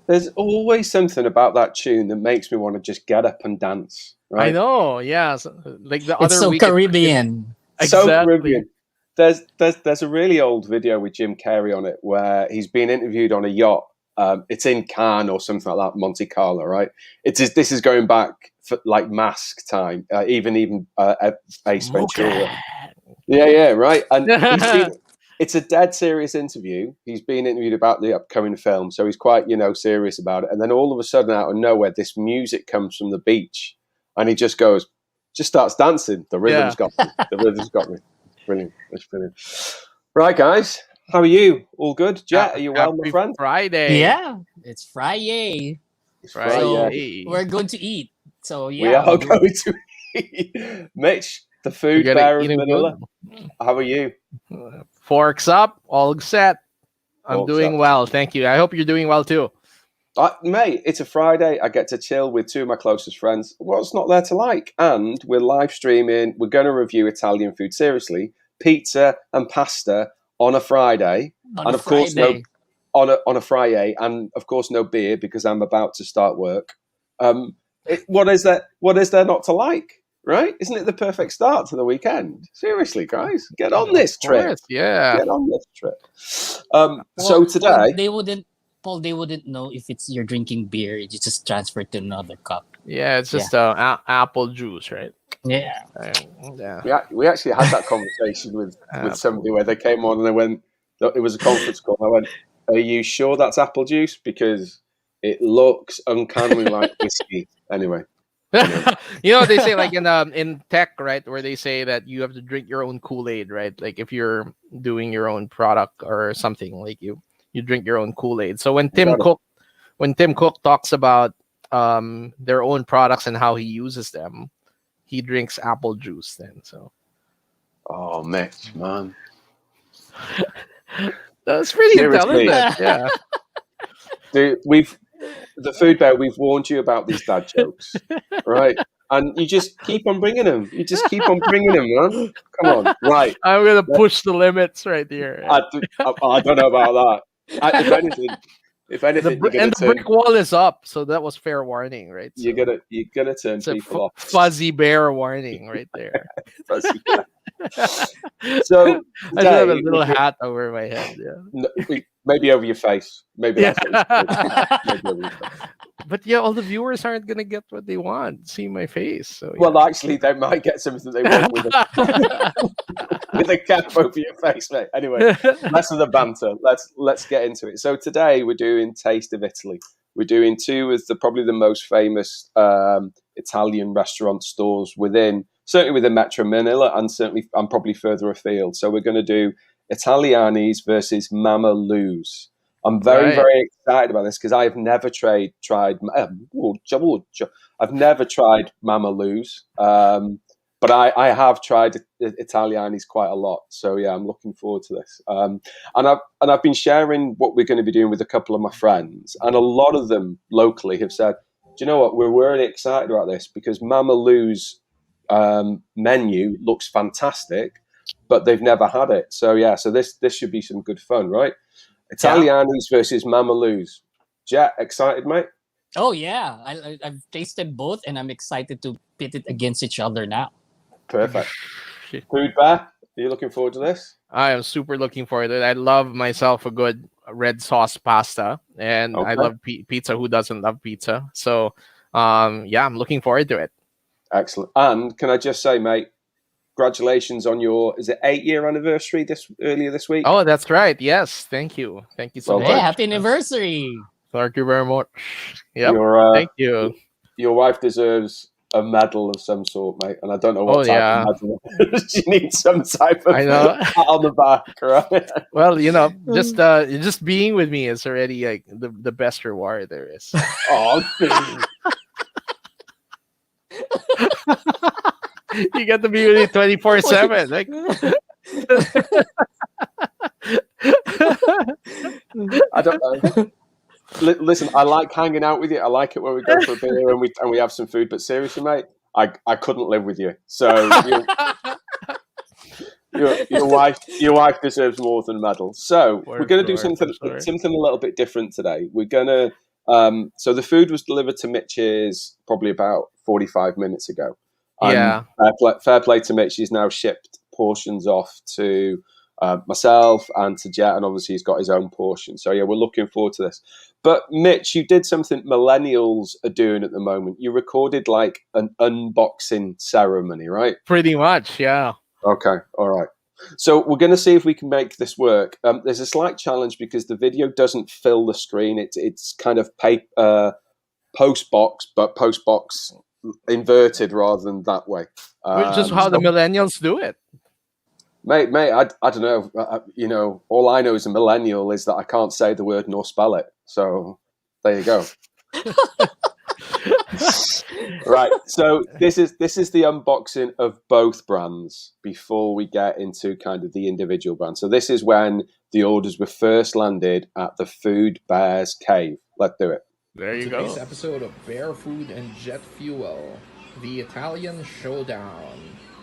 There's always something about that tune that makes me want to just get up and dance, I right? know, yeah. So, like the It's other so week, Caribbean. So exactly. Caribbean. There's a really old video with Jim Carrey on it where he's being interviewed on a yacht. It's in Cannes or something like that, Monte Carlo, right? This is going back for like Mask time, even Ace Ventura. Yeah, right. And it's a dead serious interview. He's being interviewed about the upcoming film, so he's quite, serious about it. And then all of a sudden, out of nowhere, this music comes from the beach, and he just starts dancing. The rhythm's got me. The rhythm's got me. Brilliant. That's brilliant. Right, guys, how are you? All good? Jet, are you well, my friend? Friday. Yeah, it's Friday. It's Friday. So we're going to eat. So yeah, we are going to eat. Mitch, the food bearer of Manila. How are you? Forks up, all set. I'm doing well, thank you. I hope you're doing well too. Mate, it's a Friday. I get to chill with two of my closest friends. What's not there to like? And we're live streaming. We're going to review Italian food. Seriously, pizza and pasta on a Friday, and of course no on a Friday, and of course no beer because I'm about to start work. What is there not to like? Right? Isn't it the perfect start to the weekend? Seriously, guys, get on this trip. Yeah, get on this trip. So today they wouldn't know if you're drinking beer. You just transfer it to another cup. Yeah, it's just apple juice, right? Yeah. We actually had that conversation with somebody where they came on and they went, it was a conference call. I went, are you sure that's apple juice? Because it looks uncannily like whiskey. Anyway. They say like in tech, right, where they say that you have to drink your own Kool-Aid, right? Like if you're doing your own product or something, like you drink your own Kool-Aid. So when Tim Cook talks about their own products and how he uses them, he drinks apple juice then. So Mitch, man. That's pretty intelligent. Yeah. Dude, the food bear, we've warned you about these dad jokes, right? And you just keep on bringing them. You just keep on bringing them, man. Come on, right? I'm gonna push the limits right here. I don't know about that. If anything, the brick wall is up, so that was fair warning, right? So you're gonna turn people off. Fuzzy bear warning right there. Fuzzy bear. So I should have a little hat over my head. Yeah, maybe over your face. Maybe that's maybe over your face. But yeah, all the viewers aren't gonna get what they want. See my face. So well, actually, they might get something they want with a cap over your face, mate. Anyway, less of the banter. Let's get into it. So today we're doing Taste of Italy. We're doing two of probably the most famous Italian restaurant stores certainly within Metro Manila, and probably further afield. So we're going to do Italiani's versus Mama Lou's. I'm very, very excited about this because I've never tried. I've never tried Mama Lou's, but I have tried Italiani's quite a lot. So yeah, I'm looking forward to this. And I've been sharing what we're going to be doing with a couple of my friends, and a lot of them locally have said, "Do you know what? We're really excited about this because Mama Lou's menu looks fantastic, but they've never had it. So yeah, so this should be some good fun, right? Italiani's versus Mama Lou's. Jet, excited, mate? Oh yeah, I've tasted both, and I'm excited to pit it against each other now. Perfect. Food Bear, are you looking forward to this? I am super looking forward to it. I love myself a good red sauce pasta, and I love pizza. Who doesn't love pizza? So yeah, I'm looking forward to it. Excellent. And can I just say, mate, congratulations on your 8-year anniversary earlier this week? Oh, that's right. Yes, thank you so much. Hey, happy anniversary! Thank you very much. Yeah, thank you. Your wife deserves a medal of some sort, mate, and I don't know what type of medal. She needs some type of pat on the back, right? Well, just being with me is already like the best reward there is. Oh. You get to be with me 24/7. Like, don't know. Listen, I like hanging out with you. I like it when we go for a beer and we have some food. But seriously, mate, I couldn't live with you. So your wife deserves more than a medal. So we're going to do something a little bit different today. We're going to so the food was delivered to Mitch's probably about 45 minutes ago. Yeah. Fair play to Mitch. He's now shipped portions off to myself and to Jet, and obviously he's got his own portion. So yeah, we're looking forward to this. But Mitch, you did something millennials are doing at the moment. You recorded like an unboxing ceremony, right? Pretty much, yeah. Okay, all right. So we're going to see if we can make this work. There's a slight challenge because the video doesn't fill the screen. It's kind of post box, but post box inverted rather than that way. Which is how the millennials do it. Mate, I don't know. All I know as a millennial is that I can't say the word nor spell it. So there you go. Right. So this is the unboxing of both brands before we get into kind of the individual brands. So this is when the orders were first landed at the Food Bears Cave. Let's do it. There you go. Today's episode of Bear Food and Jet Fuel, the Italian Showdown.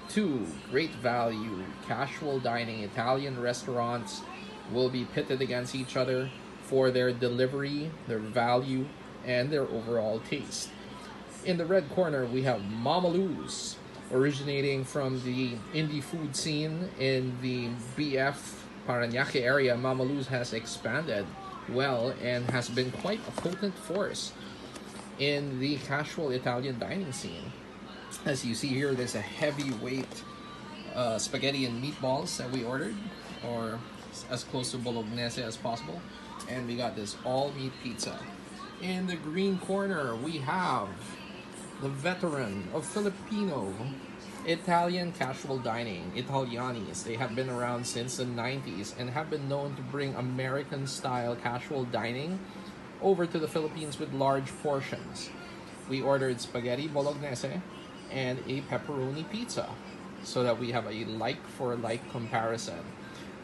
2 great value casual dining Italian restaurants will be pitted against each other for their delivery, their value, and their overall taste. In the red corner, we have Mama Lou's, originating from the indie food scene in the BF Parañaque area. Mama Lou's has expanded well and has been quite a potent force in the casual Italian dining scene. As you see here, there's a heavyweight spaghetti and meatballs that we ordered, or as close to bolognese as possible. And we got this all-meat pizza. In the green corner, we have the veteran of Filipino Italian casual dining, Italianis. They have been around since the 90s and have been known to bring American-style casual dining over to the Philippines with large portions. We ordered spaghetti bolognese and a pepperoni pizza so that we have a like-for-like comparison.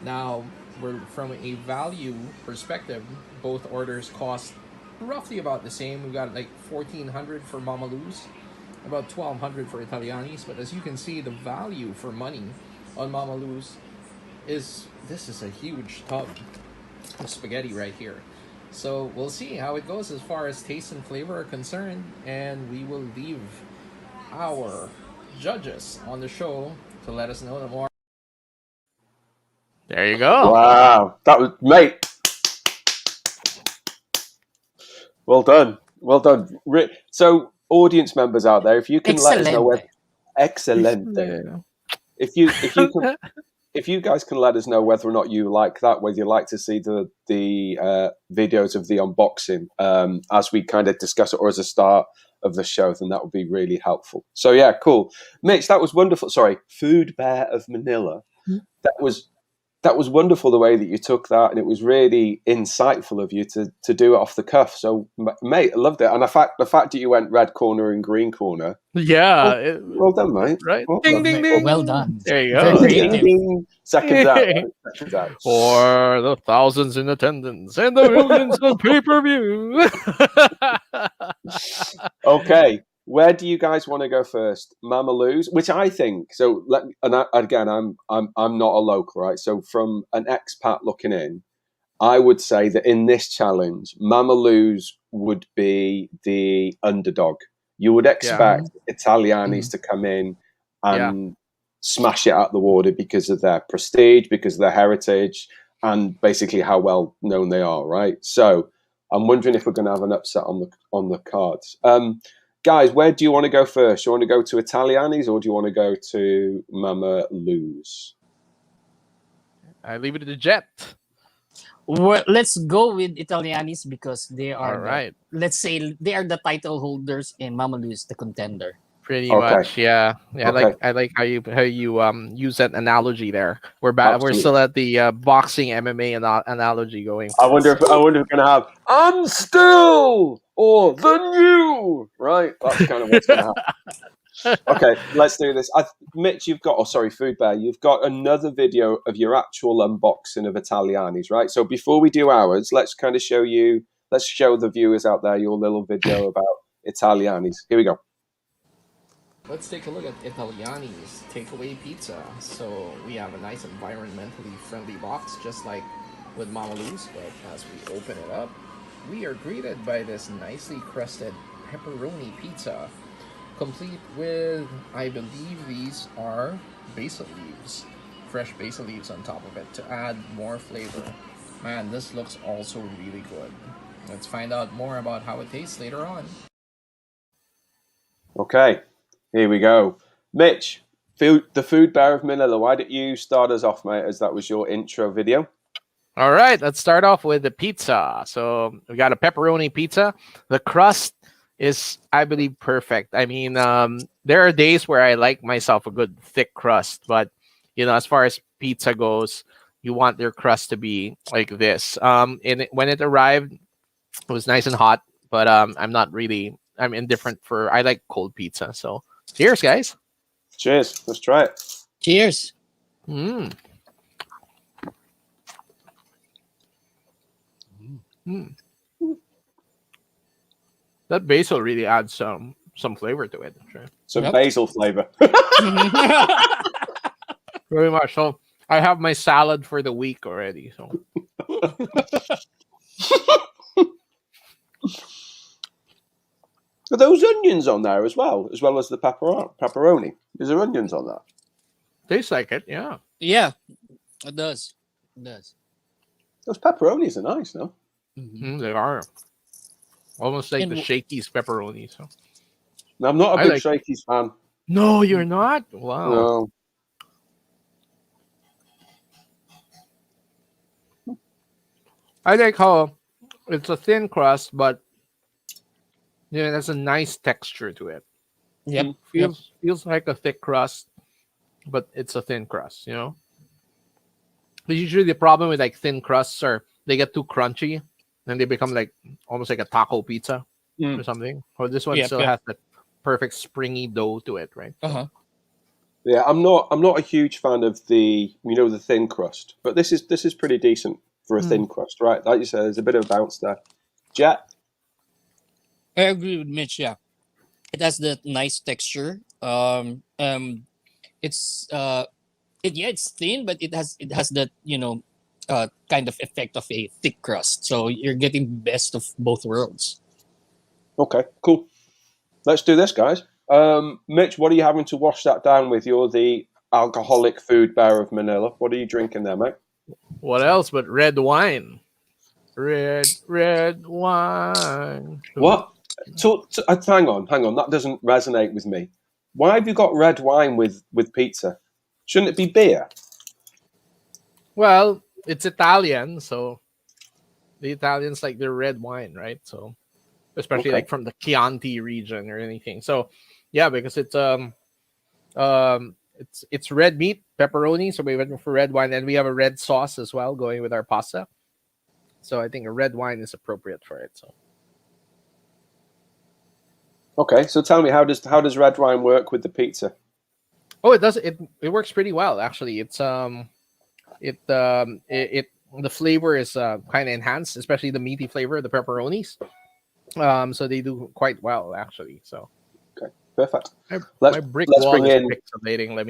Now, from a value perspective, both orders cost roughly about the same. We got like $1,400 for Mama Lou's, about $1,200 for Italianis. But as you can see, the value for money on Mama Lou's is a huge tub of spaghetti right here. So we'll see how it goes as far as taste and flavor are concerned, and we will leave our judges on the show to let us know more. There you go. Wow, that was, mate. Well done. So, audience members out there, if you can let us know where, excellent. If you guys can let us know whether or not you like that, whether you like to see the videos of the unboxing as we kind of discuss it, or as a start of the show, then that would be really helpful. So yeah, cool, Mitch. That was wonderful. Sorry, Food Bear of Manila. That was wonderful the way that you took that, and it was really insightful of you to do it off the cuff. So, mate, I loved it. And the fact that you went red corner and green corner. Yeah. Well done, mate. Right. Well ding, done, ding, mate. ding. Well done. There you Very go. creative. Ding, ding. Seconds out. For the thousands in attendance and the millions of pay-per-view. Okay. Where do you guys want to go first? Mama Lou's, which I think so. Again, I'm not a local, right? So from an expat looking in, I would say that in this challenge, Mama Lou's would be the underdog. You would expect Italianis to come in and smash it out the water because of their prestige, because of their heritage, and basically how well known they are, right? So I'm wondering if we're going to have an upset on the cards. Guys, where do you want to go first? Do you want to go to Italiani's or do you want to go to Mama Lou's? I leave it to the Jet. Well, let's go with Italianis because they are All right. let's say they are the title holders and Mama Lou's the contender. Pretty much, yeah. Okay. I like how you use that analogy there. We're back. Absolutely. We're still at the boxing MMA analogy going. I wonder if we're going to have I'm still or the new, right? That's kind of what's going to happen. Okay, let's do this. Mitch, you've got, oh, sorry, Food Bear, you've got another video of your actual unboxing of Italianis, right? So before we do ours, let's show the viewers out there your little video about Italianis. Here we go. Let's take a look at Italiani's takeaway pizza. So we have a nice environmentally friendly box, just like with Mama Lou's, but as we open it up, we are greeted by this nicely crusted pepperoni pizza, complete with, I believe these are basil leaves, fresh basil leaves on top of it to add more flavor. Man, this looks also really good. Let's find out more about how it tastes later on. Okay, here we go. Mitch, the Food Bear of Manila, why don't you start us off, mate, as that was your intro video? All right, let's start off with the pizza. So we got a pepperoni pizza. The crust is, I believe, perfect. I mean, there are days where I like myself a good thick crust, but as far as pizza goes, you want your crust to be like this. When it arrived, it was nice and hot, but I'm indifferent I like cold pizza. So cheers, guys. Cheers. Let's try it. Cheers. Mm. Mm. That basil really adds some flavor to it. Sure. Some Yep. basil flavor. Very much. So I have my salad for the week already. So Are those onions on there as well as the pepperoni? Is there onions on that? tastes like it. Yeah. Yeah, it does. It does. Those pepperonis are nice, no? They are almost like And the Shakey's pepperoni. So No, I'm not a I big like- Shakey's fan. no, you're not. Wow. No. I like how it's a thin crust, but it has a nice texture to it. Yep. Feels like a thick crust, but it's a thin crust. But usually the problem with like thin crusts are they get too crunchy and they become like almost like a taco pizza or something. Or this one Yep, still yep. has that perfect springy dough to it, right? Uh huh. Yeah, I'm not a huge fan of the the thin crust, but this is pretty decent for a thin crust, right? Like you said, there's a bit of a bounce there. Jet? I agree with Mitch. Yeah, it has that nice texture. It's it's thin, but it has that kind of effect of a thick crust. So you're getting best of both worlds. Okay, cool. Let's do this, guys. Mitch, what are you having to wash that down with? You're the alcoholic Food Bear of Manila. What are you drinking there, mate? What else but red wine? Red wine. What? Hang on. That doesn't resonate with me. Why have you got red wine with pizza? Shouldn't it be beer? Well, it's Italian, so the Italians like their red wine, right? So especially Okay. like from the Chianti region or anything. So yeah, because it's red meat, pepperoni, so we went for red wine, and we have a red sauce as well going with our pasta. So I think a red wine is appropriate for it. So Okay, so tell me, how does red wine work with the pizza? oh, it does it works pretty well actually. It's the flavor is kind of enhanced, especially the meaty flavor of the pepperonis. So they do quite well actually. So Okay, perfect. my Let's brick let's wall bring is in. pixelating. Let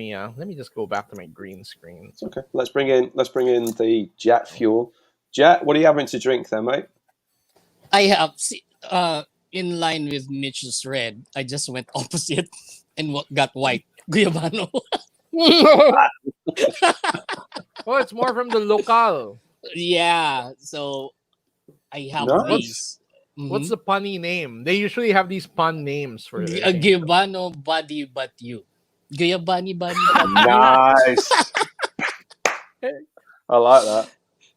me just go back to my green screen. It's okay. Let's bring in the jet fuel. Jet, what are you having to drink there, mate? I have in line with Mitch's red. I just went opposite and got white. Guyabano. Oh, it's more from the local. Yeah. So I have Nice. these. What's the punny name? They usually have these pun names for their things. Guyabano body but you. Guyabani body but you. Nice. I like that.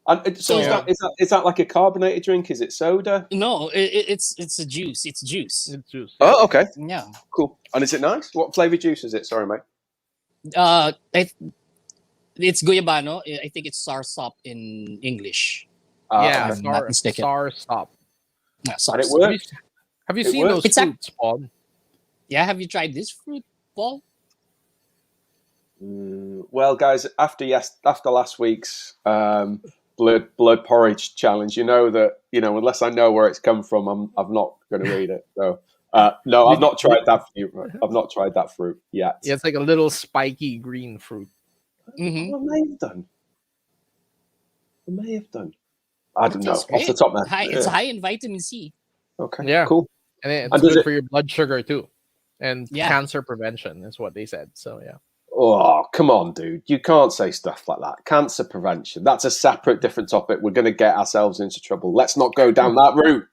And so So- is that like a carbonated drink? Is it soda? No, it's a juice. It's juice. It's juice. Oh, okay, Yeah. cool. And is it nice? What flavour juice is it? Sorry, mate. It's Guyabano. I think it's Sarsop in English. Yeah, okay. I'm not mistaken. Star stop. Yeah, And it Sarsop. works. Have you It seen works. those It's a- fruits, Paul? Yeah, have you tried this fruit? Paul? Well, guys, after last week's blood porridge challenge, you know that unless I know where it's come from, I'm not going to read it. So no, I've not tried that fruit. I've not tried that fruit yet. Yeah, it's like a little spiky green fruit. Mm-hmm. Oh, I may have done. I may have done. I don't know. Tastes Off the great. top of my It's head. high in vitamin C. Okay, Yeah. cool. And it's And does good it- for your blood sugar too. And Yeah. cancer prevention is what they said. So yeah. Oh, come on, dude. You can't say stuff like that. Cancer prevention. That's a separate, different topic. We're going to get ourselves into trouble. Let's not go down that route.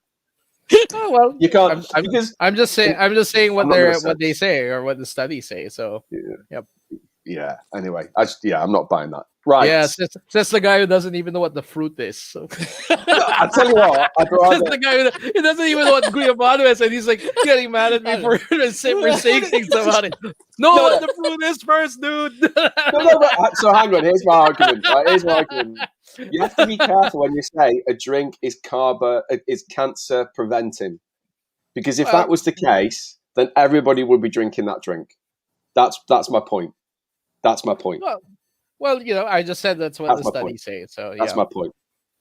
Oh well, You can't because I'm just saying what I'm not gonna say. they say or what the studies say. So yeah. Anyway, I'm not buying that. Right. yeah, says the guy who doesn't even know what the fruit is. So I tell you what, I'd says rather. the guy who doesn't even know what guyabano is, and he's like getting mad at me for saying things about it. Know No, what the fruit is first, dude. No, but, so hang on. Here's my argument. Right? Here's my argument. You have to be careful when you say a drink is cancer preventing, because if Well- that was the case, then everybody would be drinking that drink. That's my point. That's my point. Well, I just said that's what That's the my studies point. say. So That's yeah. my point.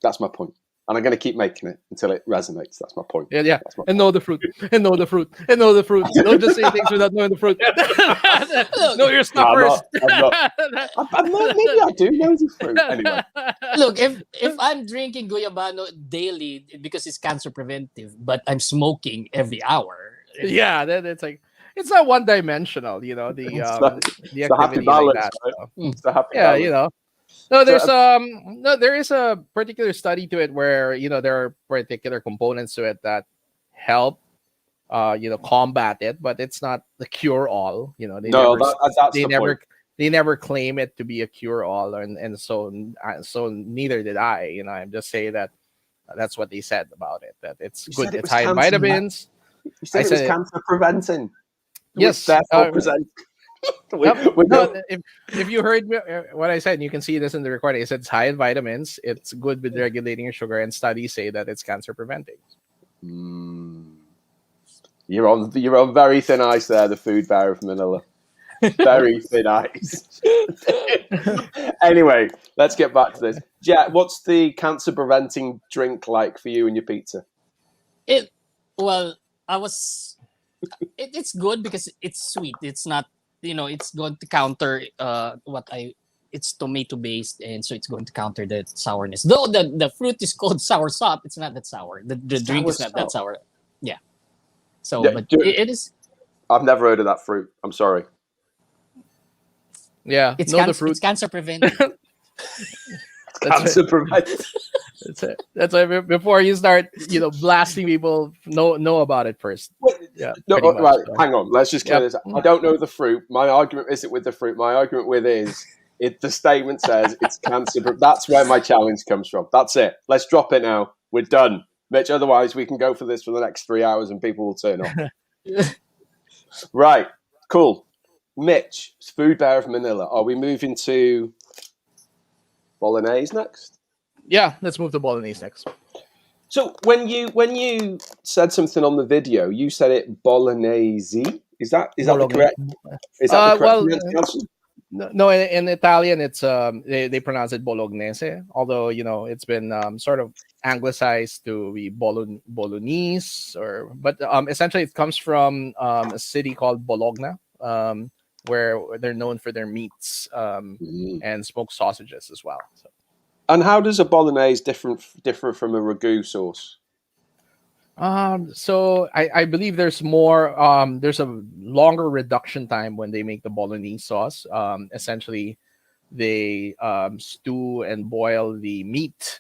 That's my point. And I'm going to keep making it until it resonates. That's my point. Yeah. That's my And know the fruit. And know the fruit. And know the fruit. Don't just say things without knowing the fruit. Know your stuff first. I'm not, maybe I do know the fruit. Anyway. Look, if I'm drinking guyabano daily because it's cancer preventive, but I'm smoking every hour. Yeah, then it's like it's not one dimensional, the It's a happy activity like balance, that. right? So. It's a happy Yeah, balance. No, there is a particular study to it where there are particular components to it that help combat it, but it's not the cure all. They never claim it to be a cure all, and so neither did I. I'm just saying that that's what they said about it. That it's good. It's high in vitamins. You said it was cancer preventing. Yes. Therefore, present. If you heard what I said, you can see this in the recording. It said it's high in vitamins. It's good with regulating your sugar, and studies say that it's cancer preventing. You're on very thin ice there, the food bearer of Manila. Very thin ice. Anyway, let's get back to this. Jet, what's the cancer preventing drink like for you and your pizza? It's good because it's sweet. It's not, it's going to counter it's tomato based, and so it's going to counter the sourness. Though the fruit is called sour sop, it's not that sour. The drink is not that sour. Yeah. So, Yeah, but it is. I've never heard of that fruit. I'm sorry. Yeah, It's the fruit. It's cancer preventing. Cancer preventing. That's it. That's why before you start, blasting people, know about it first. Yeah. No, pretty much, right. so. Hang on. Let's just clear this up. I don't know the fruit. My argument isn't with the fruit. My argument with is the statement says it's cancer. That's where my challenge comes from. That's it. Let's drop it now. We're done, Mitch. Otherwise, we can go for this for the next 3 hours and people will turn off. Right. Cool. Mitch, food bearer of Manila. Are we moving to bolognese next? Yeah, let's move to bolognese next. So when you said something on the video, you said it bolognese. Is that the correct? Is that the correct pronunciation? No, in Italian, it's they pronounce it bolognese. Although it's been sort of anglicized to be bolognese, but essentially it comes from a city called Bologna, where they're known for their meats and smoked sausages as well. So. And how does a bolognese differ from a ragu sauce? So I believe there's more. There's a longer reduction time when they make the bolognese sauce. Essentially, they stew and boil the meat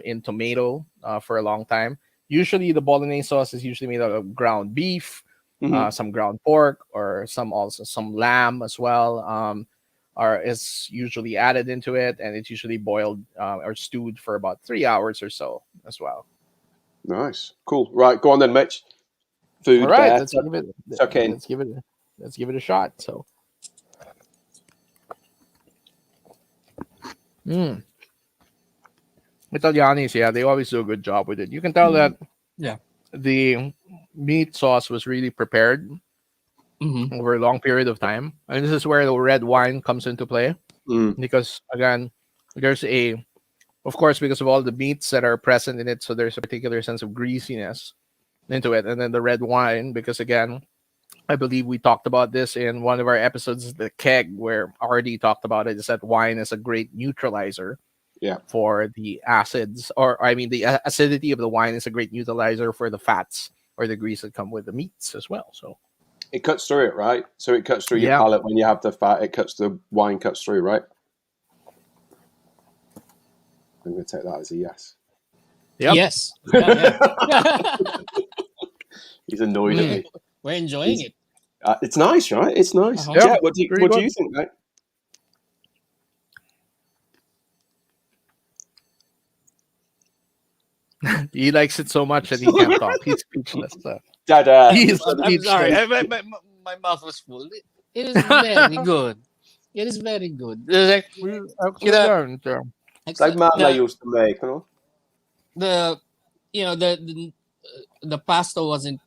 in tomato for a long time. Usually, the bolognese sauce is usually made out of ground beef, some ground pork, or some lamb as well. Is usually added into it, and it's usually boiled or stewed for about 3 hours or so as well. Nice, cool. Right, go on then, Mitch. Food. All right, let's give it a shot. So, Italianis, yeah, they always do a good job with it. You can tell that, Yeah, the meat sauce was really prepared over a long period of time. And this is where the red wine comes into play because again, there's of course, because of all the meats that are present in it, so there's a particular sense of greasiness into it. And then the red wine, because again, I believe we talked about this in one of our episodes, the keg, where RD talked about it, is that wine is a great neutralizer for the acids, or I mean, the acidity of the wine is a great neutralizer for the fats or the grease that come with the meats as well. So it cuts through it, right? So it cuts through your palate when you have the fat. The wine cuts through, right? I'm going to take that as a yes. Yep. Yes. Yeah. He's annoyed at me. We're enjoying it. It's nice, right? It's nice. Uh-huh. Yeah. What do you think, mate? He likes it so much that he can't talk. He's speechless. Dad, He's I'm speechless. sorry. My mouth was full. It is very good. It is very good. It's It's like Mama used to make, you know? The pasta wasn't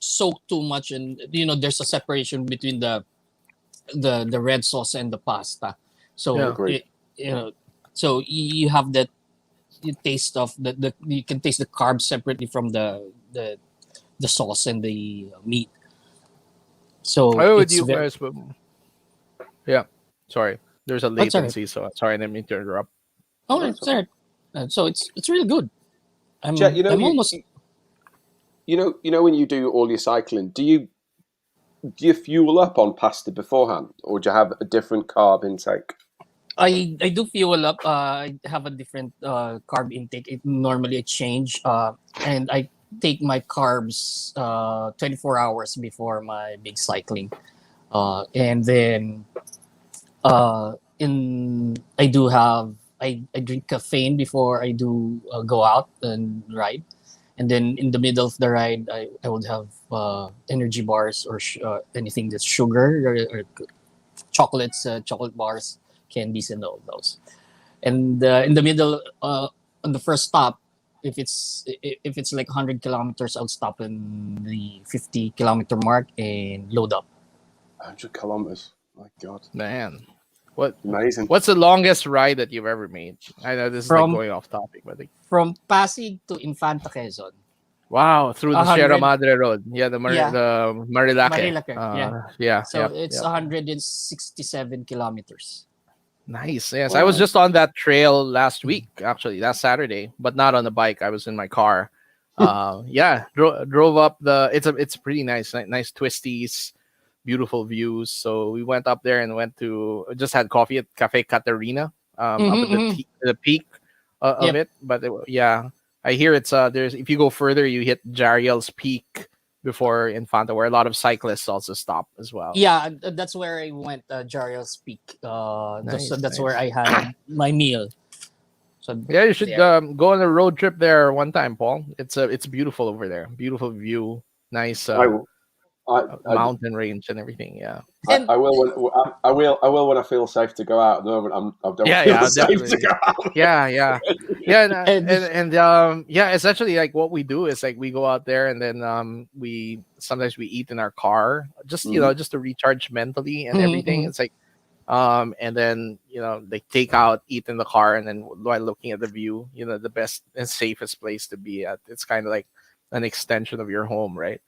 soaked too much, and there's a separation between the red sauce and the pasta. So so you have that taste of you can taste the carbs separately from the sauce and the meat. So I would you guys, but sorry, there's a That's all right. latency, so sorry, I didn't mean to interrupt. Oh, it's all right. So it's really good. Jet, I'm almost. You know when you do all your cycling, do you fuel up on pasta beforehand, or do you have a different carb intake? I do fuel up. I have a different carb intake. Normally I change, and I take my carbs 24 hours before my big cycling, and then I drink caffeine before I do go out and ride, and then in the middle of the ride I would have energy bars or anything that's sugar or chocolates, chocolate bars, candies, and all those. And in the middle, on the first stop, if it's like 100 kilometers, I'll stop in the 50-kilometer mark and load up. 100 kilometers, my God, Man, amazing! What's the longest ride that you've ever made? I know this is like going off topic, but From Pasig to Infanta, Quezon. Wow, through the 100 Sierra Madre Road, the Marilake. Marilake, So it's 167 kilometers. Nice. Yes, I was just on that trail last week, actually, last Saturday, but not on the bike. I was in my car. Drove up it's pretty nice twisties, beautiful views. So we went up there and just had coffee at Cafe Caterina, up at the peak of it. But I hear it's there's, if you go further, you hit Jariel's Peak before Infanta, where a lot of cyclists also stop as well. Yeah, that's where I went, Jariel's Peak. That's where I had my meal. So you should go on a road trip there one time, Paul. It's beautiful over there. Beautiful view, nice mountain range and everything. Yeah, I will when I feel safe to go out. At the moment, I don't feel safe to go out. And essentially, like what we do is like we go out there and then we sometimes we eat in our car, just just to recharge mentally and everything. It's like and then they take out, eat in the car, and then while looking at the view, the best and safest place to be at. It's kind of like an extension of your home, right?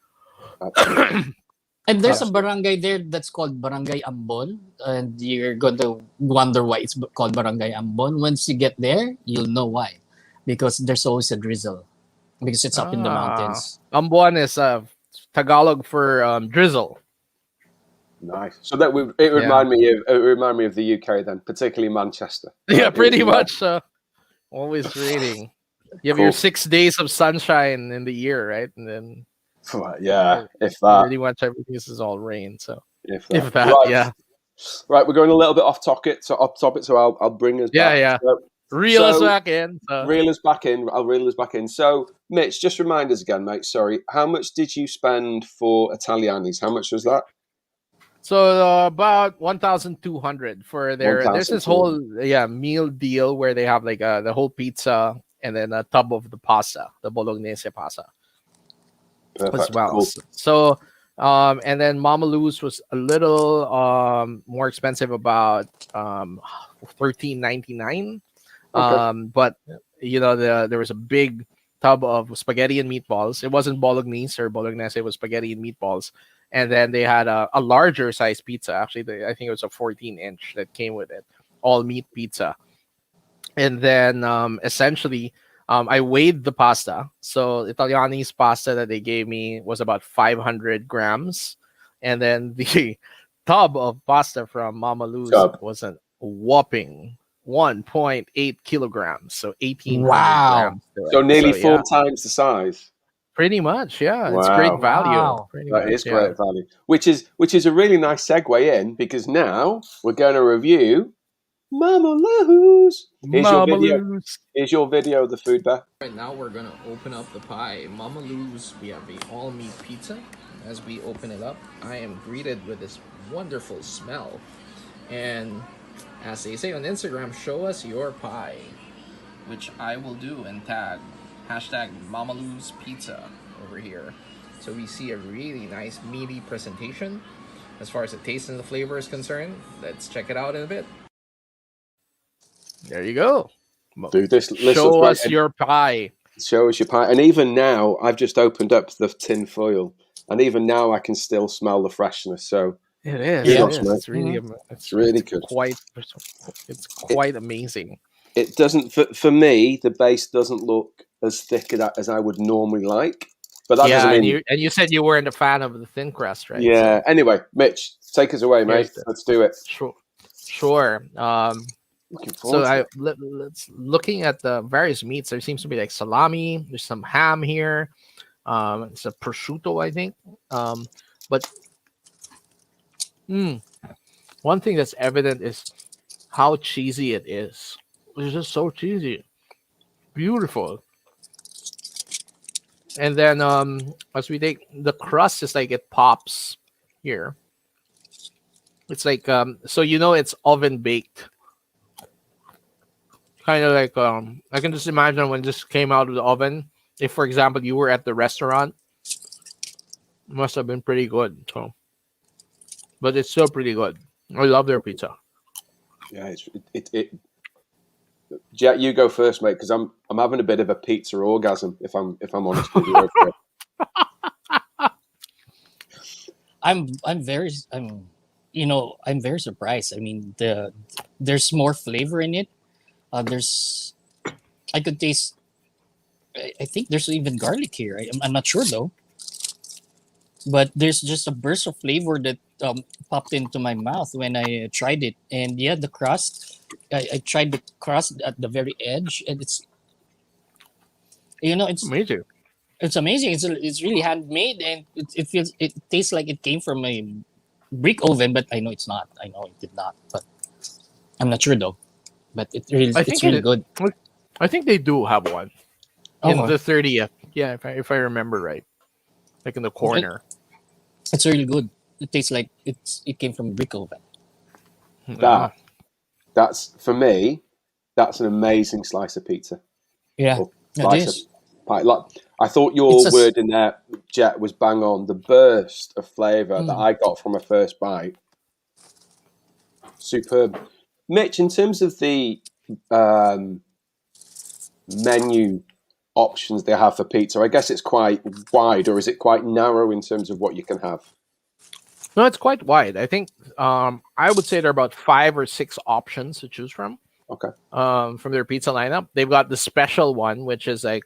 And there's a barangay there that's called Barangay Ambon, and you're going to wonder why it's called Barangay Ambon. Once you get there, you'll know why, because there's always a drizzle, because it's up in the mountains. Ambuan is Tagalog for drizzle. Nice. So that it remind me of the UK then, particularly Manchester. Yeah, pretty much. Always raining. You have your 6 days of sunshine in the year, right? And then if that. Pretty much everything is all rain. So if that, right. Right, we're going a little bit off topic. So I'll bring us back. Yeah. Reel us back in. Reel us back in. I'll reel us back in. So, Mitch, just remind us again, mate. Sorry, how much did you spend for Italianis? How much was that? So about 1,200 for their. There's this whole meal deal where they have like the whole pizza and then a tub of the pasta, the bolognese pasta. Perfect. As well. Cool. So And then Mama Lou's was a little more expensive, about 13.99. Okay. But there was a big tub of spaghetti and meatballs. It wasn't bolognese or bolognese; it was spaghetti and meatballs. And then they had a larger size pizza. Actually, I think it was a 14-inch that came with it, all meat pizza. And then essentially, I weighed the pasta. So Italiani's pasta that they gave me was about 500 grams, and then the tub of pasta from Mama Lou's Sub. was a whopping 1.8 kilograms, so 1,800 Wow. grams to So it. nearly So four yeah, times the size. pretty much. Yeah, it's great Wow. value. Wow. Pretty That much. is Yeah. great value. Which is a really nice segue in, because now we're going to review Mama Lou's. Here's your Mama video. Lou's. Here's your video of the food there. Right now, we're gonna open up the pie. Mama Lou's, we have the all meat pizza. As we open it up, I am greeted with this wonderful smell. And as they say on Instagram, show us your pie, which I will do and tag hashtag Mama Lou's Pizza over here. So we see a really nice meaty presentation. As far as the taste and the flavor is concerned, let's check it out in a bit. There you go. Dude, this looks Show great. us your pie. Show us your pie. And even now, I've just opened up the tin foil, and even now I can still smell the freshness. So It is. Yeah. It kudos, is. mate. It's really. It's really good. It's It, quite amazing. it doesn't, for me, the base doesn't look as thick as I would normally like. But that doesn't Yeah, and mean, you said you weren't a fan of the thin crust, right? yeah. So Anyway, Mitch, take us away, mate. here's the Let's do it. sure, sure. Looking So forward to it. let's looking at the various meats. There seems to be like salami. There's some ham here. It's a prosciutto, I think. But mm, one thing that's evident is how cheesy it is. It's just so cheesy, beautiful. And then as we take the crust, is like it pops here. It's like so it's oven baked. Kind of like I can just imagine when this came out of the oven. If for example you were at the restaurant, it must have been pretty good. So, but it's still pretty good. I love their pizza. Yeah, it. Jet, you go first, mate, because I'm having a bit of a pizza orgasm. If I'm honest with you. Over here. I'm very surprised. I mean, there's more flavor in it. There's I could taste. I think there's even garlic here. I'm not sure though, but there's just a burst of flavor that popped into my mouth when I tried it. And yeah, the crust. I tried the crust at the very edge, and it's Me too. it's amazing. It's really handmade, and it tastes like it came from a brick oven, but I know it's not. I know it did not, but I'm not sure though. But I it's think really good. I think they do have one in Okay. the 30th. Yeah, if I remember right, like in the corner. It's really good. It tastes like it came from a brick oven. Yeah. That's for me. That's an amazing slice of pizza Yeah, or it slice of is. pie. Like, I thought It's your word in there, Jet, was bang on. The burst of flavour that mm, I got from a first bite, superb. Mitch, in terms of the um, menu options they have for pizza, I guess it's quite wide, or is it quite narrow in terms of what you can have? No, it's quite wide. I think I would say there are about 5 or 6 options to choose Okay. from their pizza lineup. They've got the special one, which is like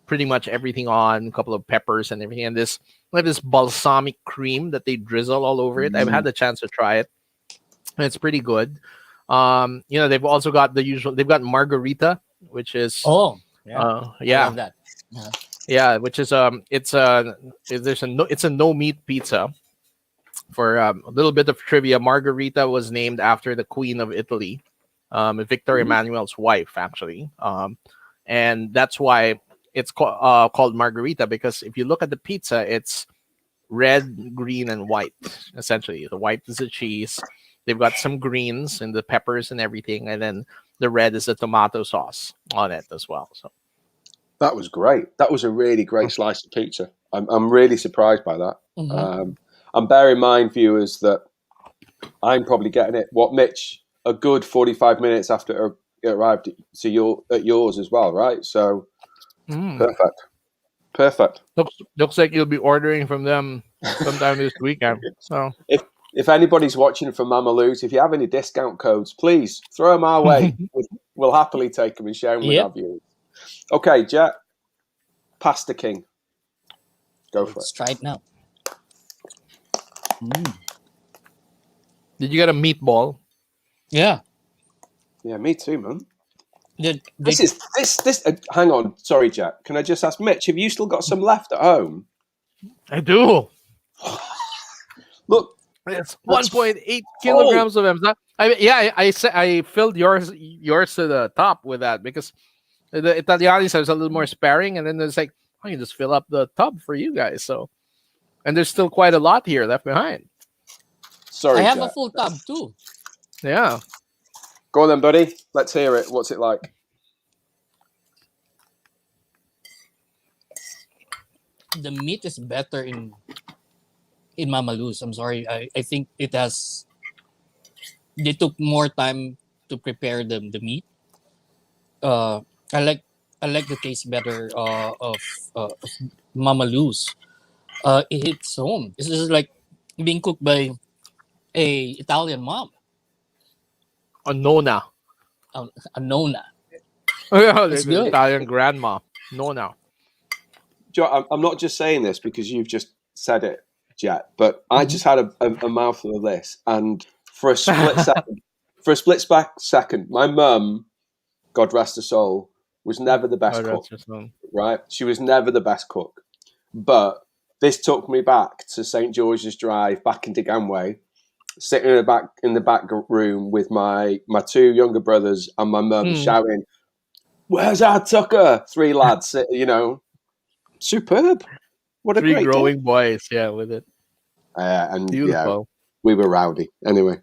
pretty much everything on, a couple of peppers and everything, and this balsamic cream that they drizzle all over it. I've had the chance to try it, and it's pretty good. They've also got the usual. They've got margarita, which is oh yeah, I yeah, love that. Yeah. yeah, which is it's a no meat pizza. For a little bit of trivia, Margarita was named after the Queen of Italy, Victor Emmanuel's wife, actually. And that's why it's called Margarita, because if you look at the pizza, it's red, green, and white, essentially. The white is the cheese. They've got some greens and the peppers and everything. And then the red is the tomato sauce on it as well. So That was great. That was a really great slice of pizza. I'm really surprised by that. Mm-hmm. And bear in mind, viewers, that I'm probably getting it. What, Mitch? A good 45 minutes after it arrived at yours as well, right? So Mm. perfect. Looks like you'll be ordering from them sometime this weekend. So If anybody's watching from Mama Lou's, if you have any discount codes, please throw them our way. We'll happily take them and share them with our Yep. viewers. Okay, Jet, Pasta King, go for Let's it. try it now. did you get a meatball? Yeah. Yeah, me too, man. They, This. Hang on, sorry, Jet. Can I just ask Mitch? Have you still got some left at home? I do. Look, It's That's 1.8 kilograms of them. I filled yours to the top with that because the Italianis is a little more sparing, and then there's like I can just fill up the tub for you guys. So, and there's still quite a lot here left behind. sorry, I have Jet. a full tub too. Yeah. Go on then, buddy. Let's hear it. What's it like? The meat is better in Mama Lou's. I'm sorry. I think they took more time to prepare the meat. Uh, I like the taste better of Mama Lou's. It hits home. This is like being cooked by a Italian mom, A nona. a nonna. Yeah, It's like an good. Italian grandma. Nona. Joe, I'm not just saying this because you've just said it, Jet, but I just had a mouthful of this, and for a split second, my mum, God rest her soul, was never the best Oh, cook. that's just one. Right? She was never the best cook, but this took me back to St George's Drive, back in Deganway, sitting in the back room with my two younger brothers and my mum, shouting, "Where's our Tucker?" Three lads, superb. What a 3 great growing day. boys, yeah, with it. And Beautiful. we were rowdy. Anyway,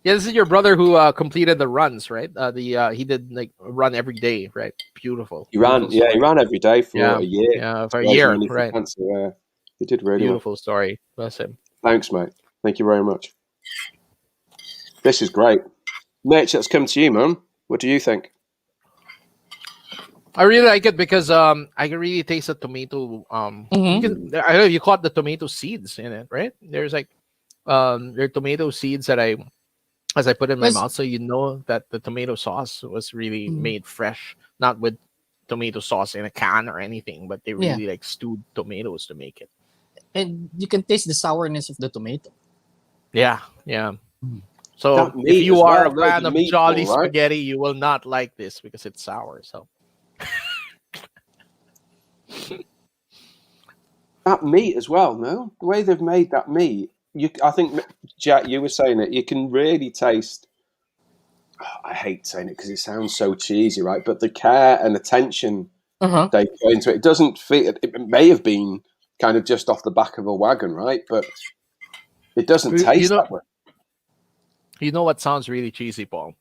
Yeah, this is your brother who completed the runs, right? He did like a run every day, right? Beautiful. he Beautiful ran. Yeah, he story. ran every day for Yeah, a year. yeah, for a Raising year, money for right? cancer. Yeah, he did really well. Beautiful story. Bless him. Thanks, mate. Thank you very much. This is great. Mitch, let's come to you, man. What do you think? I really like it because I can really taste the tomato. You can, I don't know if you caught the tomato seeds in it, right? There's like there are tomato seeds that as I put in my mouth, so you know that the tomato sauce was really made fresh, not with tomato sauce in a can or anything, but they really like stewed tomatoes to make it. And you can taste the sourness of the tomato. Yeah, yeah. So That if meat you as are well, a fan the of meatball, Jolly right? Spaghetti, you will not like this because it's sour. So That meat as well, no? The way they've made that meat, I think, Jack, you were saying it, you can really taste, I hate saying it because it sounds so cheesy, right? But the care and attention they put into it, it doesn't feel, it may have been kind of just off the back of a wagon, right? But it doesn't taste that way. You know what sounds really cheesy, Paul?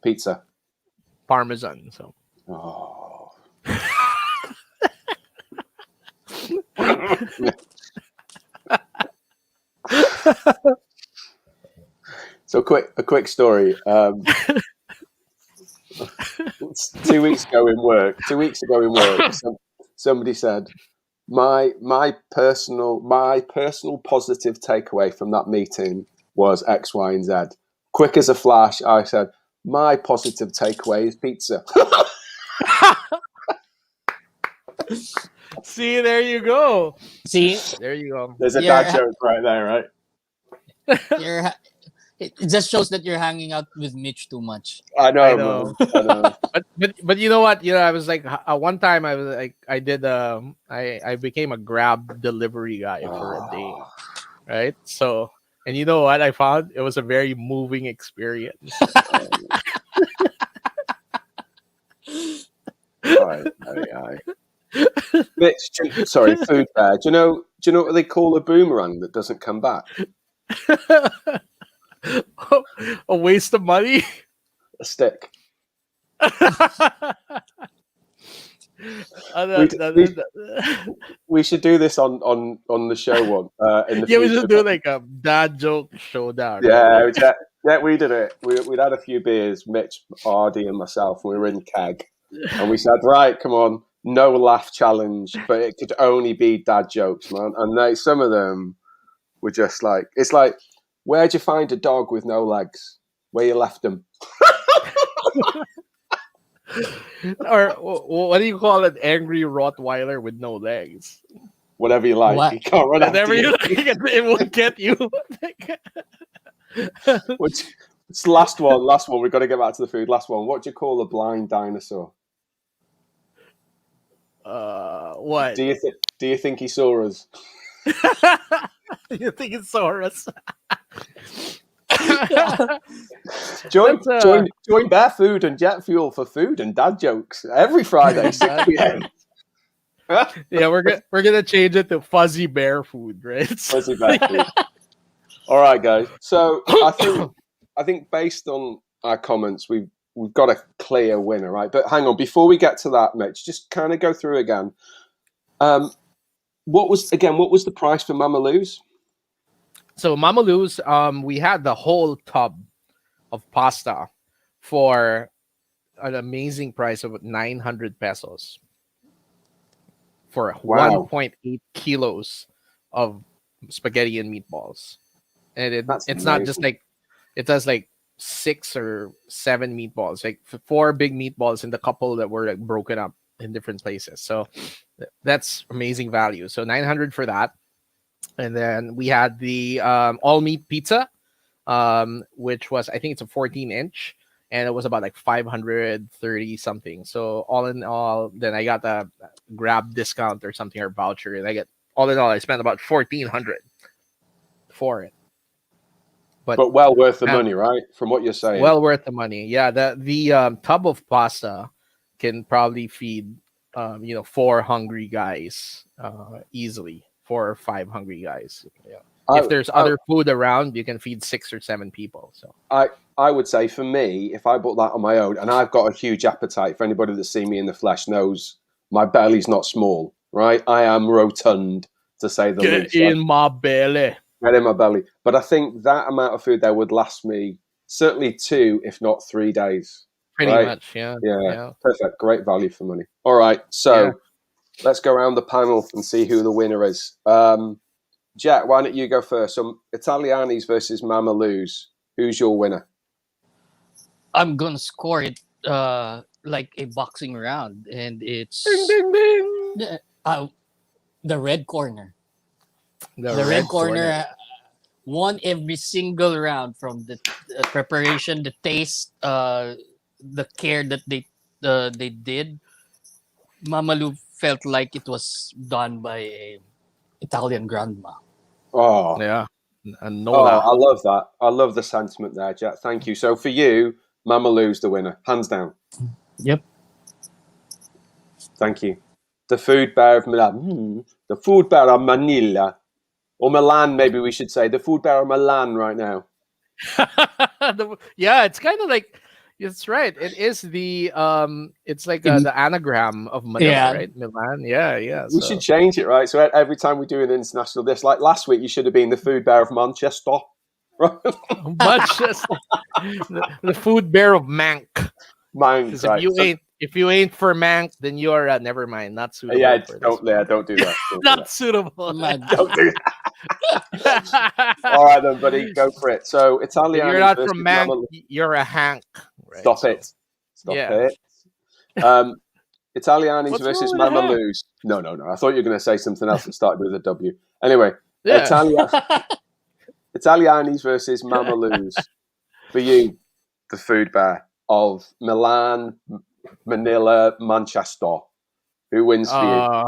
Pizza. Parmesan. So. Oh. So a quick story. 2 weeks ago in work, somebody said, my personal positive takeaway from that meeting was X, Y, and Z. Quick as a flash, I said, my positive takeaway is pizza. See, there you go. See, there you go. There's a dad joke right there, right? It just shows that you're hanging out with Mitch too much. I know. I know. but you know what? I was like one time I was like I became a Grab delivery guy for a day, right? So and you know what I found? It was a very moving experience. Aye. Mitch, sorry, food bear. Do you know what they call a boomerang that doesn't come back? A waste of money. A stick. We, we, we should do this on the show one in the yeah, we future. should do like a dad joke showdown. Yeah, Right? yeah, we did it. We'd had a few beers, Mitch, Ardy, and myself. We were in keg, and we said, "Right, come on, no laugh challenge," but it could only be dad jokes, man. And some of them were just like, it's like, where'd you find a dog with no legs? Where you left them? Or what do you call an angry Rottweiler with no legs? Whatever you like. What? You can't run after Whatever you you. like, it won't get you. Which, it's the last one. Last one. We've got to get back to the food. Last one. What do you call a blind dinosaur? What? Do you think he saw us? You think it's Saurus? Join Bear Food and Jet Fuel for food and dad jokes every Friday, 6 p.m. Yeah, we're gonna change it to fuzzy bear food, right? Fuzzy Bear Food. All right, guys. So I think based on our comments, we've got a clear winner, right? But hang on, before we get to that, Mitch, just kind of go through again. What was the price for Mama Lou's? So Mama Lou's, we had the whole tub of pasta for an amazing price of 900 pesos for Wow. 1.8 kilos of spaghetti and meatballs. And it's That's not just amazing. like, it does like 6 or 7 meatballs, like 4 big meatballs and the couple that were like broken up in different places. So that's amazing value. So 900 for that. And then we had the all meat pizza, which was, I think it's a 14-inch, and it was about like 530 something. So all in all, then I got the Grab discount or something, or voucher, and all in all I spent about 1,400 for it. But well worth the money, right? From what you're saying. Well worth the money. Yeah, the tub of pasta can probably feed 4 hungry guys easily. 4 or 5 hungry guys. Yeah. If there's other food around, you can feed 6 or 7 people. So I would say for me, if I bought that on my own, and I've got a huge appetite, for anybody that's seen me in the flesh knows my belly's not small, right? I am rotund, to say the least. Get in my belly. Get in my belly. But I think that amount of food there would last me certainly 2, if not 3 days. Pretty right? much, yeah. Yeah. Perfect. Great value for money. All right. So let's go around the panel and see who the winner is. Jack, why don't you go first? So Italiani's versus Mama Lou's. Who's your winner? I'm gonna score it like a boxing round, and it's Ding ding ding. The red corner. The Red corner won every single round, from the preparation, the taste, the care that they did. Mama Lou felt like it was done by a Italian grandma. Oh, Yeah. I love that. I love the sentiment there, Jack. Thank you. So for you, Mama Lou's the winner, hands down. Yep. Thank you. The food bear of Milan. The food bear of Manila. Or Milan, maybe we should say. The food bear of Milan right now. Yeah, it's kind of like, it's right. It is the it's like the anagram of Manila, right? Milan. Yeah. We should change it, right? So every time we do an international dish, like last week, you should have been the food bear of Manchester. Manchester. the food bear of Mank. Mank, right. If you ain't for Mank, then you are never mind. Not suitable. Don't do that. Not suitable. Don't do that. All right then, buddy, go for it. So Italian. You're not from Mank. You're a Hank. Right? Stop it. Italianis versus Mama Lou's. No. I thought you were going to say something else that started with a W. Anyway, Italianis versus Mama Lou's. For you, the food bear of Milan, Manila, Manchester. Who wins for you?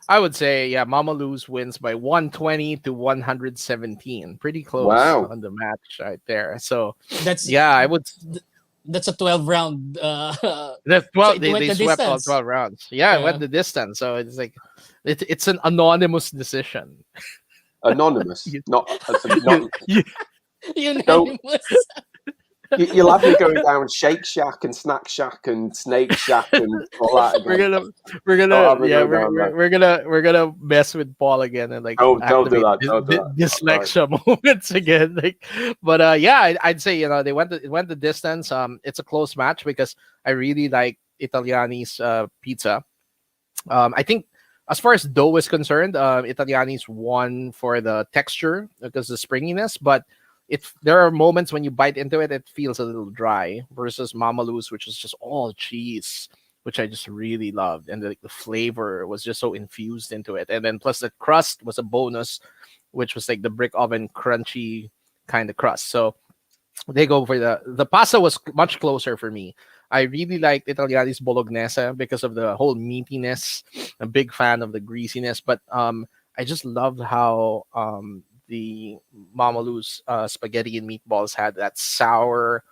I would say, Mama Lou's wins by 120 to 117. Pretty close on the match right there. So I would. That's a 12-round. That's 12. They swept all 12 rounds. Yeah, it went the distance. So it's like it's an anonymous decision. Anonymous, not unanimous. You'll have me going down Shake Shack and Snack Shack and Snake Shack and all that we're again. gonna we're Don't have gonna me yeah going down there. we're gonna mess with Paul again and like Don't do activate that. Don't do that. Right. dyslexia moments again. Like, but yeah, I'd say they went the distance. It's a close match because I really like Italiani's pizza. I think as far as dough is concerned, Italiani's won for the texture because the springiness, but there are moments when you bite into it, it feels a little dry versus Mama Lou's, which is just all cheese, which I just really loved, and the flavor was just so infused into it, and then plus the crust was a bonus, which was like the brick oven crunchy kind of crust. So they go for the pasta was much closer for me. I really liked Italiani's bolognese because of the whole meatiness. A big fan of the greasiness, but I just loved how the Mama Lou's spaghetti and meatballs had that sour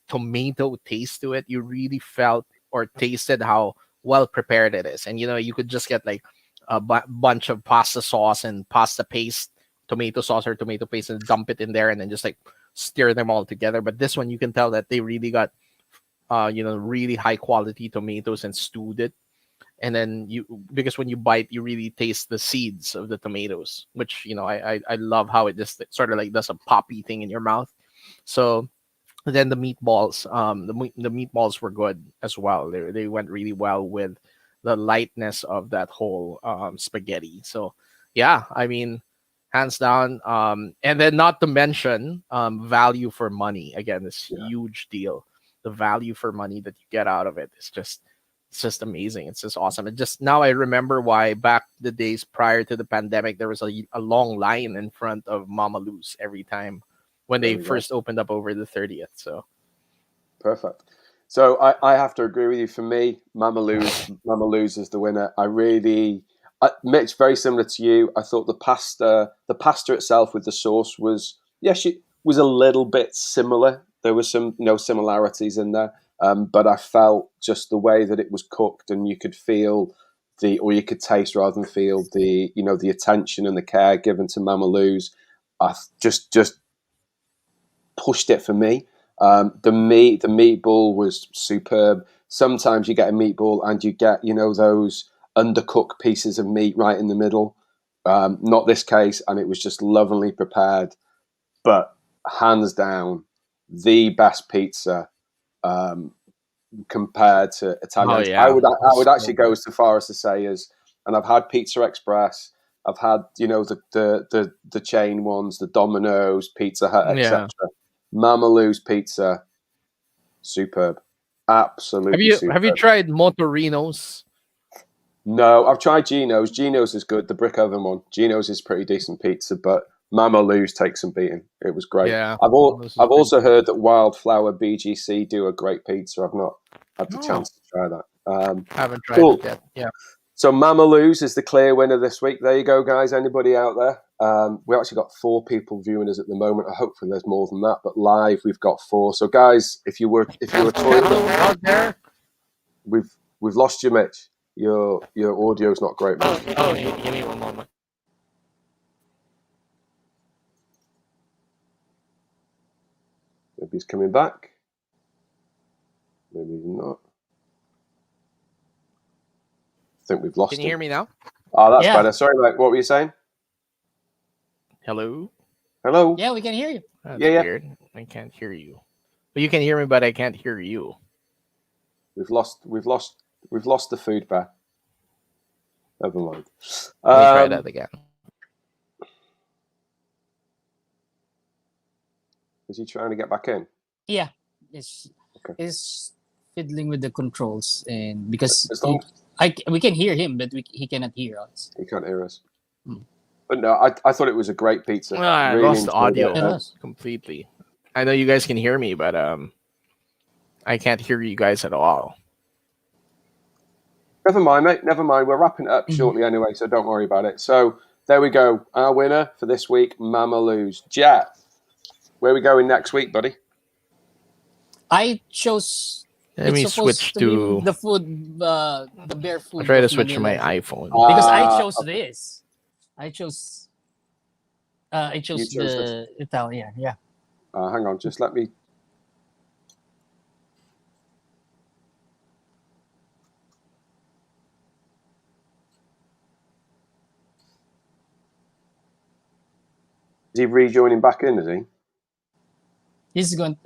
tomato taste to it. You really felt or tasted how well prepared it is, and you could just get like a bunch of pasta sauce and pasta paste, tomato sauce or tomato paste, and dump it in there, and then just like stir them all together. But this one, you can tell that they really got really high quality tomatoes and stewed it. And then because when you bite, you really taste the seeds of the tomatoes, which I love how it just sort of like does a poppy thing in your mouth. So then the meatballs, the meatballs were good as well. They went really well with the lightness of that whole spaghetti. So yeah, I mean, hands down. And then not to mention value for money. Again, this huge deal. The value for money that you get out of it is just amazing. It's just awesome. It just now I remember why back the days prior to the pandemic there was a long line in front of Mama Lou's every time when they first opened up over the 30th. So perfect. So I have to agree with you. For me, Mama Lou's is the winner. Mitch, very similar to you. I thought the pasta itself with the sauce was was a little bit similar. There was some similarities in there, but I felt just the way that it was cooked, and you could feel or you could taste rather than feel the attention and the care given to Mama Lou's. I just pushed it for me. The meatball was superb. Sometimes you get a meatball and you get those undercooked pieces of meat right in the middle. Not this case, and it was just lovingly prepared. But hands down, the best pizza compared to Italians. Oh, yeah. I would actually go so far as to say and I've had Pizza Express. I've had the chain ones, the Domino's, Pizza Hut, etc. Mama Lou's pizza, superb, absolutely. Have you tried Motorino's? No, I've tried Gino's. Gino's is good. The brick oven one. Gino's is pretty decent pizza, but Mama Lou's takes some beating. It was great. Yeah, I've also heard that Wildflower BGC do a great pizza. I've not had the chance to try that. Haven't tried it yet. Yeah. So Mama Lou's is the clear winner this week. There you go, guys. Anybody out there? We actually got 4 people viewing us at the moment. Hopefully there's more than that, but live we've got 4. So guys, if you were toilet out there, we've lost you, Mitch. Your audio's not great, man. Give me one moment. Maybe he's coming back. Maybe he's not. I think we've lost him. Can you hear me now? Oh, that's better. Sorry, mate. What were you saying? Hello? Hello? Yeah, we can hear you. That's weird. I can't hear you. But you can hear me, but I can't hear you. We've lost the food bear. Never mind. Let me try that again. Is he trying to get back in? Yeah. It's fiddling with the controls, and because we can hear him, but he cannot hear us. He can't hear us. But no, I thought it was a great pizza. Well, I really lost the audio it. completely. I know you guys can hear me, but I can't hear you guys at all. Never mind, mate. Never mind. We're wrapping it up shortly anyway, so don't worry about it. So there we go. Our winner for this week, Mama Lou's. Jet, where are we going next week, buddy? I chose. Let me switch to the food, the bear food. I'll try to switch to my iPhone because I chose this. I chose the Italian. Yeah. Hang on, just let me Is he rejoining back in? Is he? He's going.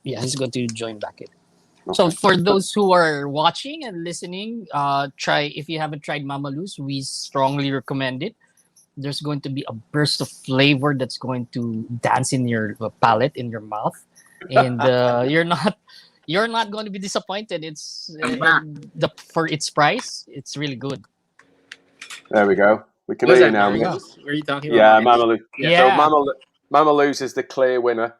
Yeah, he's going to join back in. Okay. So for those who are watching and listening, try if you haven't tried Mama Lou's, we strongly recommend it. There's going to be a burst of flavor that's going to dance in your palate, in your mouth, and you're not going to be disappointed. It's for its price, it's really good. There we go. We can Was hear you that now, Mama Mitch. Lou's? Were you talking Yeah, about Mama Lou. Yeah. So Mama Lou's is the clear winner.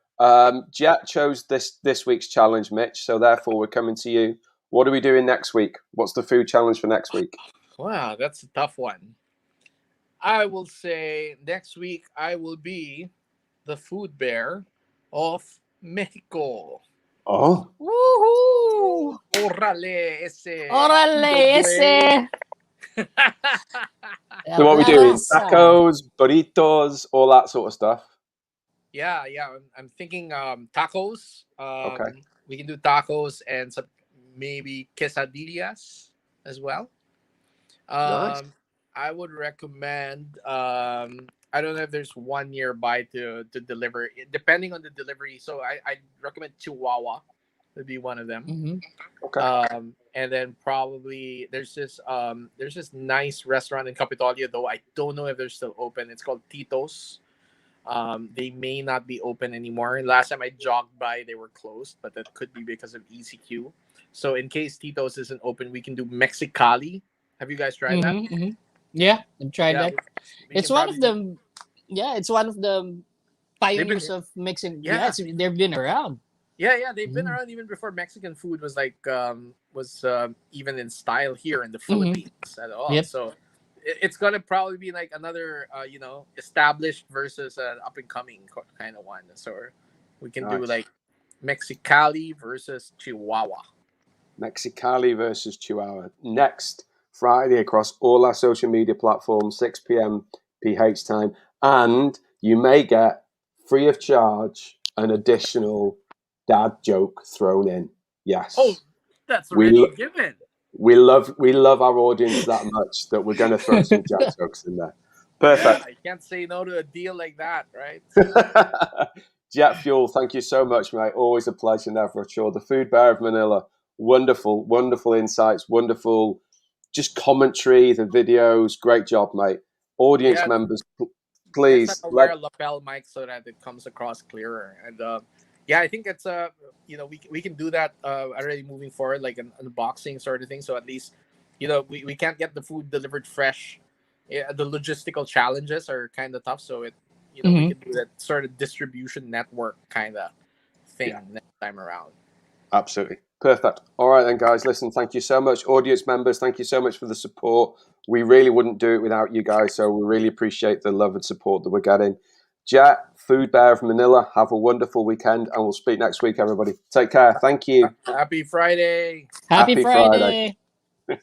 Jet chose this week's challenge, Mitch. So therefore, we're coming to you. What are we doing next week? What's the food challenge for next week? Wow, that's a tough one. I will say next week I will be the food bear of Mexico. Oh, Woohoo! Órale, ese. Órale, ese. so what are we La doing? raza. Tacos, burritos, all that sort of stuff. Yeah. I'm thinking tacos. Okay. We can do tacos and some maybe quesadillas as well. Nice. I would recommend. I don't know if there's one nearby to deliver, depending on the delivery. So I recommend Chihuahua would be one of them. Mhm. Okay. And then probably there's this nice restaurant in Capitolia, though I don't know if they're still open. It's called Tito's. They may not be open anymore. Last time I jogged by, they were closed, but that could be because of ECQ. So in case Tito's isn't open, we can do Mexicali. Have you guys tried that? Mhm. Yeah, I've tried Yeah, that. we It's can one of probably the it's one of the pioneers of Mexican. Yeah. They've been around. Yeah, they've been Mm. around even before Mexican food was even in style here in the Mhm. Philippines at all. Yep. So it's gonna probably be like another established versus an up and coming kind of one. So we can do Nice. like Mexicali versus Chihuahua. Mexicali versus Chihuahua. Next Friday across all our social media platforms, 6 p.m. PH time. And you may get, free of charge, an additional dad joke thrown in. Yes. Oh, that's We already lo- given. we love our audience that much that we're going to throw some dad jokes in there. Perfect. Yeah, I can't say no to a deal like that, right? Jet Fuel, thank you so much, mate. Always a pleasure, never a chore. The Food Bear of Manila, wonderful, wonderful insights, wonderful just commentary, the videos. Great job, mate. Audience Yeah, members, next please time I'll let wear a lapel mic so that it comes across clearer. And yeah, I think it's we can do that already moving forward, like an unboxing sort of thing. So at least we can't get the food delivered fresh. Yeah, the logistical challenges are kind of tough. So we Mhm. can do that sort of distribution network kind of thing next time around. Absolutely. Perfect. All right, then, guys. Listen, thank you so much. Audience members, thank you so much for the support. We really wouldn't do it without you guys, so we really appreciate the love and support that we're getting. Jet, Food Bear of Manila, have a wonderful weekend, and we'll speak next week, everybody. Take care. Thank you. Happy Friday. Happy Happy Friday. Friday.